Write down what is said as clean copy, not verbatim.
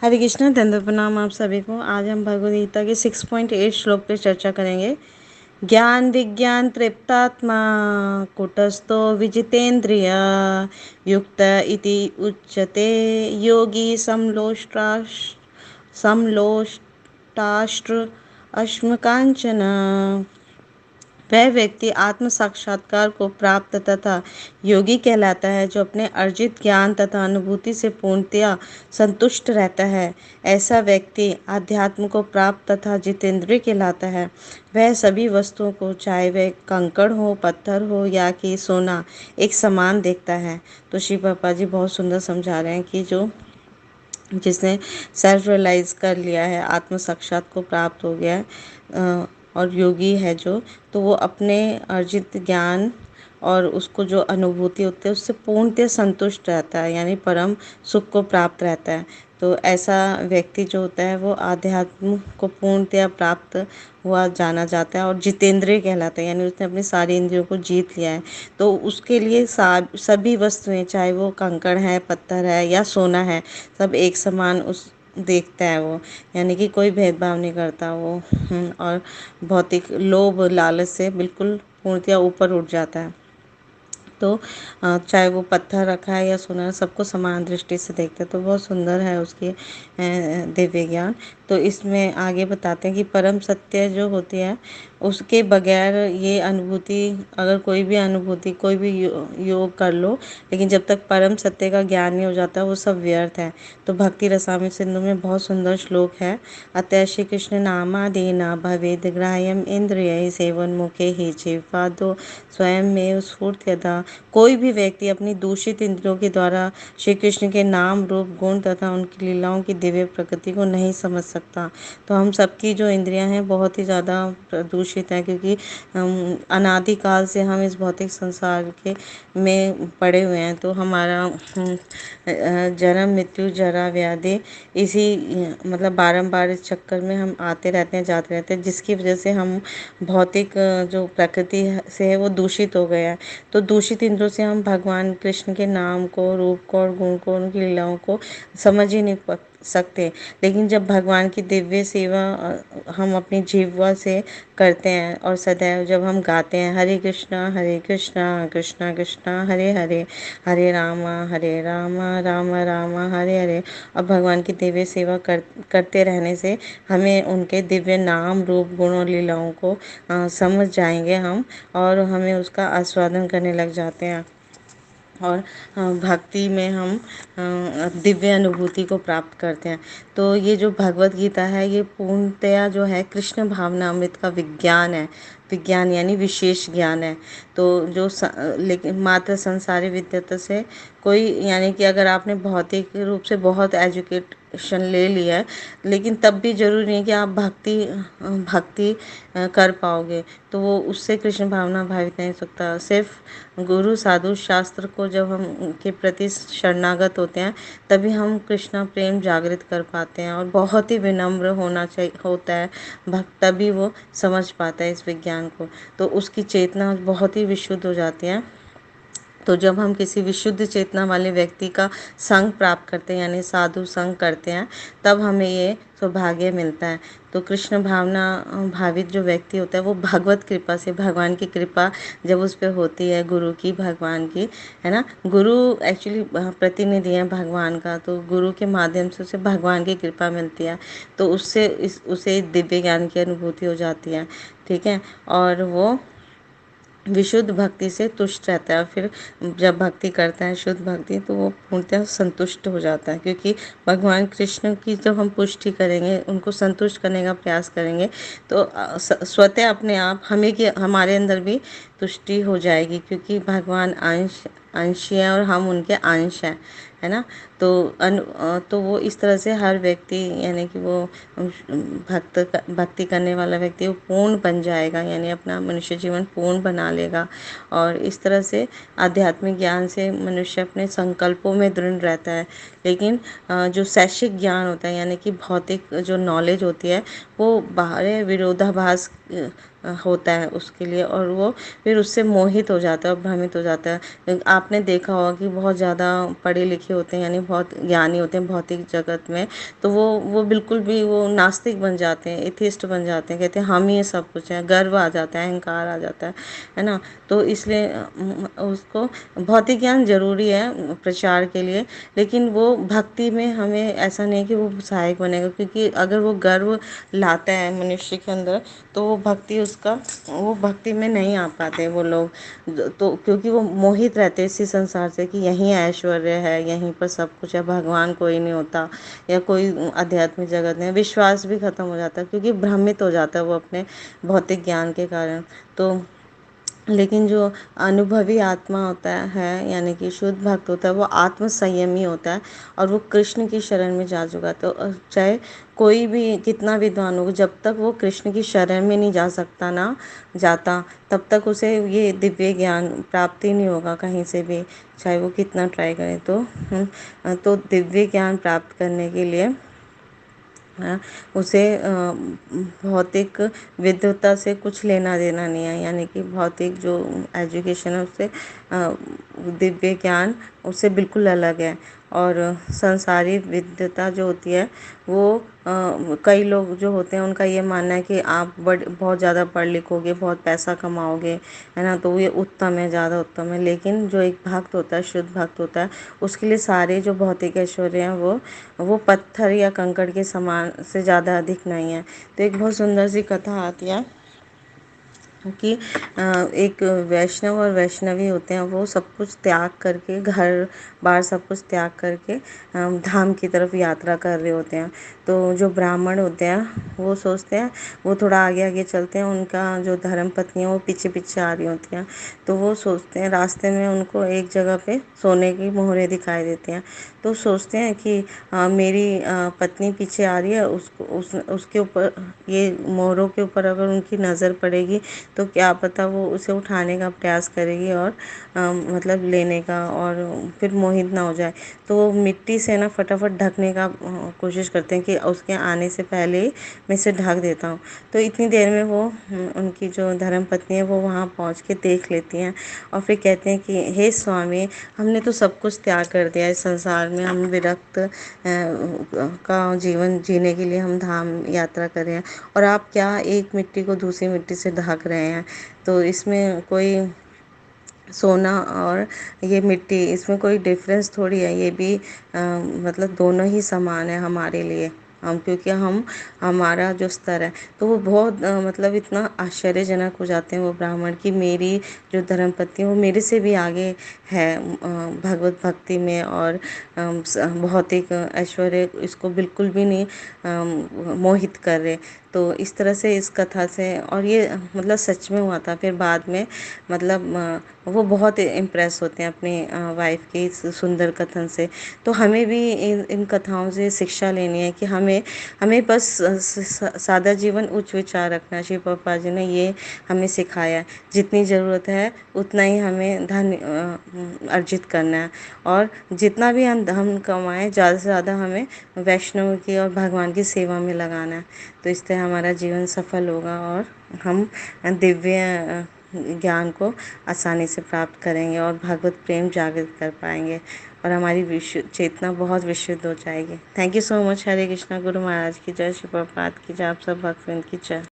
हरे कृष्णा धन्यवाद प्रणाम आप सभी को। आज हम भगवद गीता के 6.8 श्लोक पे चर्चा करेंगे। ज्ञान विज्ञान तृप्तात्मा कुटस्थो विजितेन्द्रिय युक्त इति उच्यते योगी समलोष्टाश्र अश्मकांचन। वह व्यक्ति आत्म साक्षात्कार को प्राप्त तथा योगी कहलाता है जो अपने अर्जित ज्ञान तथा अनुभूति से पूर्णतया संतुष्ट रहता है। ऐसा व्यक्ति आध्यात्म को प्राप्त तथा जितेंद्रिय कहलाता है। वह सभी वस्तुओं को, चाहे वह कंकड़ हो, पत्थर हो या कि सोना, एक समान देखता है। तो श्री पापा जी बहुत सुंदर समझा रहे हैं कि जिसने सेल्फ रियलाइज कर लिया है, आत्म साक्षात को प्राप्त हो गया है और योगी है जो, तो वो अपने अर्जित ज्ञान और उसको जो अनुभूति होती है उससे पूर्णतः संतुष्ट रहता है, यानी परम सुख को प्राप्त रहता है। तो ऐसा व्यक्ति जो होता है वो आध्यात्म को पूर्णतः प्राप्त हुआ जाना जाता है और जितेंद्रिय कहलाता है, यानी उसने अपनी सारी इंद्रियों को जीत लिया है। तो उसके लिए सभी वस्तुएं, चाहे वो कंकड़ है, पत्थर है या सोना है, सब एक समान उस देखता है वो, यानी कि कोई भेदभाव नहीं करता वो। और भौतिक लोभ लालच से बिल्कुल पूर्णतया ऊपर उठ जाता है। तो चाहे वो पत्थर रखा है या सोना, सबको समान दृष्टि से देखते हैं। तो बहुत सुंदर है उसकी दिव्य ज्ञान। तो इसमें आगे बताते हैं कि परम सत्य जो होती है उसके बगैर ये अनुभूति, अगर कोई भी अनुभूति, कोई भी योग कर लो, लेकिन जब तक परम सत्य का ज्ञान नहीं हो जाता वो सब व्यर्थ है। तो भक्ति रसामृत सिंधु में बहुत सुंदर श्लोक है। अतः श्री कृष्ण नामादेना भवेद ग्राह्यम इंद्रिय सेवन मुखे ही जीवादो स्वयं में स्फूर्त्यता। कोई भी व्यक्ति अपनी दूषित इंद्रियों के द्वारा श्री कृष्ण के नाम, रूप, गुण तथा उनकी लीलाओं की दिव्य प्रकृति को नहीं समझ सकता। तो हम सबकी जो इंद्रियां हैं बहुत ही ज़्यादा प्रदूषित हैं, क्योंकि अनादिकाल से हम इस भौतिक संसार के में पड़े हुए हैं। तो हमारा जन्म, मृत्यु, जरा, व्याधि, इसी मतलब बारंबार इस चक्कर में हम आते रहते हैं, जाते रहते हैं, जिसकी वजह से हम भौतिक जो प्रकृति से है वो दूषित हो गया है। तो दूषित इंद्रियों से हम भगवान कृष्ण के नाम को, रूप को और गुण को, उनकी लीलाओं को समझ ही नहीं सकते। लेकिन जब भगवान की दिव्य सेवा हम अपनी जीवा से करते हैं और सदैव जब हम गाते हैं हरे कृष्णा कृष्णा कृष्णा हरे हरे, हरे रामा राम राम हरे हरे, और भगवान की दिव्य सेवा करते रहने से हमें उनके दिव्य नाम, रूप, गुण और लीलाओं को समझ जाएंगे हम, और हमें उसका आस्वादन करने लग जाते हैं। और भक्ति में हम दिव्य अनुभूति को प्राप्त करते हैं। तो ये जो भगवत गीता है ये पूर्णतया जो है कृष्ण भावना अमृत का विज्ञान है। विज्ञान यानी विशेष ज्ञान है। तो लेकिन मात्र संसारी विद्या से कोई, यानी कि अगर आपने भौतिक रूप से बहुत एजुकेशन ले लिया है, लेकिन तब भी जरूरी नहीं कि आप भक्ति कर पाओगे। तो वो उससे कृष्ण भावना भावित नहीं हो सकता। सिर्फ गुरु, साधु, शास्त्र को जब हम उनके प्रति शरणागत होते हैं तभी हम कृष्णा प्रेम जागृत कर पाते हैं, और बहुत ही विनम्र होता है भक्त, तभी वो समझ पाता है इस विज्ञान को। तो उसकी चेतना बहुत ही विशुद्ध हो जाती है। तो जब हम किसी विशुद्ध चेतना वाले व्यक्ति का संग प्राप्त करते हैं, यानी साधु संग करते हैं, तब हमें ये सौभाग्य मिलता है। तो कृष्ण भावना भावित जो व्यक्ति होता है वो भगवत कृपा से, भगवान की कृपा जब उस पर होती है, गुरु की, भगवान की, है ना। गुरु एक्चुअली प्रतिनिधि है भगवान का, तो गुरु के माध्यम से उसे भगवान की कृपा मिलती है। तो उसे दिव्य ज्ञान की अनुभूति हो जाती है, ठीक है। और वो विशुद्ध भक्ति से तुष्ट रहता है। फिर जब भक्ति करता है शुद्ध भक्ति, तो वो पूर्णतः संतुष्ट हो जाता है, क्योंकि भगवान कृष्ण की जब हम पुष्टि करेंगे, उनको संतुष्ट करने का प्रयास करेंगे, तो स्वतः अपने आप हमारे अंदर भी तुष्टि हो जाएगी, क्योंकि भगवान अंशी है और हम उनके अंश हैं, है ना। तो वो इस तरह से हर व्यक्ति, यानी कि वो भक्ति करने वाला व्यक्ति वो पूर्ण बन जाएगा, यानी अपना मनुष्य जीवन पूर्ण बना लेगा। और इस तरह से आध्यात्मिक ज्ञान से मनुष्य अपने संकल्पों में दृढ़ रहता है, लेकिन जो शैक्षिक ज्ञान होता है यानी कि भौतिक जो नॉलेज होती है वो बाहर विरोधाभास होता है उसके लिए, और वो फिर उससे मोहित हो जाता है और भ्रमित हो जाता है। आपने देखा होगा कि बहुत ज़्यादा पढ़े लिखे होते हैं यानी बहुत ज्ञानी होते हैं भौतिक जगत में, तो वो बिल्कुल भी वो नास्तिक बन जाते हैं, एथिस्ट बन जाते हैं, कहते हैं हम ही ये सब कुछ है, गर्व आ जाता है, अहंकार आ जाता है ना। तो इसलिए उसको भौतिक ज्ञान ज़रूरी है प्रचार के लिए, लेकिन वो भक्ति में हमें ऐसा नहीं कि वो सहायक बनेगा, क्योंकि अगर वो गर्व लाता है मनुष्य के अंदर तो वो भक्ति में नहीं आ पाते वो लोग। तो क्योंकि वो मोहित रहते हैं इसी संसार से कि यहीं ऐश्वर्य है, यहीं पर सब कुछ है, भगवान कोई नहीं होता या कोई आध्यात्मिक जगत नहीं, विश्वास भी खत्म हो जाता है क्योंकि भ्रमित हो जाता है वो अपने भौतिक ज्ञान के कारण। तो लेकिन जो अनुभवी आत्मा होता है यानी कि शुद्ध भक्त होता है वो आत्म संयमी होता है और वो कृष्ण की शरण में जा चुका है। तो चाहे कोई भी कितना विद्वान हो, जब तक वो कृष्ण की शरण में नहीं जा सकता ना जाता, तब तक उसे ये दिव्य ज्ञान प्राप्ति नहीं होगा कहीं से भी, चाहे वो कितना ट्राई करे। तो दिव्य ज्ञान प्राप्त करने के लिए उसे भौतिक विद्वता से कुछ लेना देना नहीं है, यानी कि भौतिक जो एजुकेशन है उससे दिव्य ज्ञान उससे बिल्कुल अलग है। और संसारी विद्वता जो होती है वो कई लोग जो होते हैं उनका ये मानना है कि आप बहुत ज़्यादा पढ़ लिखोगे, बहुत पैसा कमाओगे, है ना, तो ये उत्तम है, ज़्यादा उत्तम है। लेकिन जो एक भक्त होता है, शुद्ध भक्त होता है, उसके लिए सारे जो भौतिक ऐश्वर्य हैं वो पत्थर या कंकड़ के समान से ज़्यादा अधिक नहीं है। तो एक बहुत सुंदर सी कथा आती है कि एक वैष्णव और वैष्णवी होते हैं, वो सब कुछ त्याग करके, घर बार सब कुछ त्याग करके धाम की तरफ यात्रा कर रहे होते हैं। तो जो ब्राह्मण होते हैं वो सोचते हैं, वो थोड़ा आगे आगे चलते हैं, उनका जो धर्म पत्नी है वो पीछे पीछे आ रही होती हैं। तो वो सोचते हैं, रास्ते में उनको एक जगह पे सोने की मोहरें दिखाई देती हैं। तो सोचते हैं कि मेरी पत्नी पीछे आ रही है, उसके ऊपर, ये मोहरों के ऊपर अगर उनकी नज़र पड़ेगी तो क्या पता वो उसे उठाने का प्रयास करेगी और मतलब लेने का, और फिर मोहित ना हो जाए। तो वो मिट्टी से ना फटाफट ढकने का कोशिश करते हैं कि उसके आने से पहले ही मैं इसे ढक देता हूँ। तो इतनी देर में वो उनकी जो धर्म पत्नी है वो वहाँ पहुँच के देख लेती हैं और फिर कहते हैं कि हे स्वामी, हमने तो सब कुछ त्याग कर दिया इस संसार में, हम विरक्त का जीवन जीने के लिए हम धाम यात्रा कर रहे हैं, और आप क्या एक मिट्टी को दूसरी मिट्टी से ढक रहे हैं। तो इसमें कोई सोना और ये मिट्टी, इसमें कोई डिफरेंस थोड़ी है, ये भी मतलब दोनों ही समान है हमारे लिए, हम क्योंकि हम हमारा जो स्तर है। तो वो बहुत मतलब इतना आश्चर्यजनक हो जाते हैं वो ब्राह्मण की मेरी जो धर्मपत्नी है वो मेरे से भी आगे है भगवत भक्ति में, और भौतिक ऐश्वर्य इसको बिल्कुल भी नहीं मोहित कर रहे। तो इस तरह से इस कथा से, और ये मतलब सच में हुआ था। फिर बाद में मतलब वो बहुत इम्प्रेस होते हैं अपनी वाइफ के इस सुंदर कथन से। तो हमें भी इन कथाओं से शिक्षा लेनी है कि हमें हमें बस सादा जीवन, उच्च विचार रखना। शिव पापा जी ने ये हमें सिखाया है, जितनी ज़रूरत है उतना ही हमें धन अर्जित करना है, और जितना भी हम धन कमाएं ज़्यादा से ज़्यादा हमें वैष्णव की और भगवान की सेवा में लगाना है। तो इस तरह हमारा जीवन सफल होगा और हम दिव्य ज्ञान को आसानी से प्राप्त करेंगे और भगवत प्रेम जागृत कर पाएंगे, और हमारी विश्व चेतना बहुत विशुद्ध हो जाएगी। Thank you so much. Hare Krishna. Guru Maharaj की जय, श्री प्रभुपाद की जय, आप सब भक्तवृंद की जय।